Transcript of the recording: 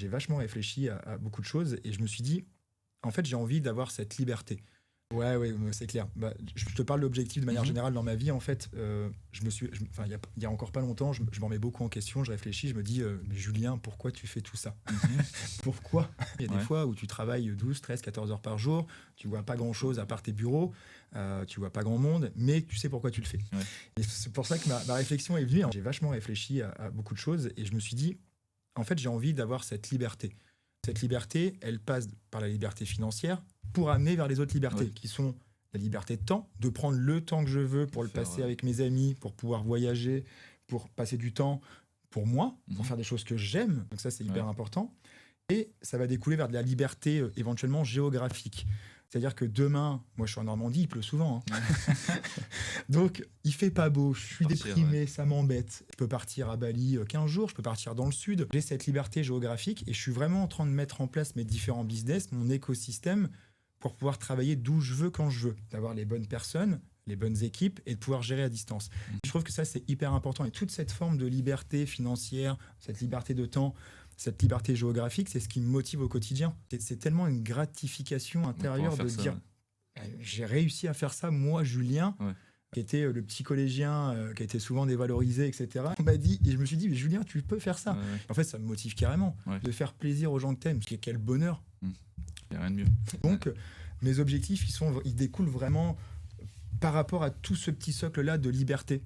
J'ai vachement réfléchi à beaucoup de choses et je me suis dit, en fait, j'ai envie d'avoir cette liberté. Ouais, ouais, c'est clair. Bah, je te parle d'objectifs de manière Mmh. générale dans ma vie. En fait, enfin, il y a encore pas longtemps, je m'en remets beaucoup en question. Je réfléchis, je me dis, mais Julien, pourquoi tu fais tout ça? Mmh. Pourquoi? Il y a des Ouais. fois où tu travailles 12, 13, 14 heures par jour, tu vois pas grand-chose à part tes bureaux, tu vois pas grand monde, mais tu sais pourquoi tu le fais. Ouais. Et c'est pour ça que ma réflexion est venue. J'ai vachement réfléchi à beaucoup de choses et je me suis dit, en fait, j'ai envie d'avoir cette liberté. Cette liberté, elle passe par la liberté financière pour amener vers les autres libertés, Ouais. qui sont la liberté de temps, de prendre le temps que je veux pour le Faire, passer avec mes amis, pour pouvoir voyager, pour passer du temps pour moi, pour Mmh. faire des choses que j'aime. Donc ça, c'est hyper Ouais. important. Et ça va découler vers de la liberté éventuellement géographique. C'est-à-dire que demain, moi je suis en Normandie, il pleut souvent, hein. Donc il fait pas beau, je suis Partir, déprimé, ça m'embête. Je peux partir à Bali 15 jours, je peux partir dans le sud. J'ai cette liberté géographique et je suis vraiment en train de mettre en place mes différents business, mon écosystème, pour pouvoir travailler d'où je veux, quand je veux. D'avoir les bonnes personnes, les bonnes équipes et de pouvoir gérer à distance. Je trouve que ça, c'est hyper important. Et toute cette forme de liberté financière, cette liberté de temps, cette liberté géographique, c'est ce qui me motive au quotidien. C'est tellement une gratification intérieure de Faire ça, dire, j'ai réussi à faire ça, moi, Julien, ouais. qui était le petit collégien, qui a été souvent dévalorisé, etc. On m'a dit, et je me suis dit, mais Julien, tu peux faire ça. Ouais, ouais. En fait, ça me motive carrément, Ouais. de faire plaisir aux gens que t'aimes. Quel bonheur. Il y a rien de mieux. Donc, mes objectifs, ils découlent vraiment par rapport à tout ce petit socle-là de liberté.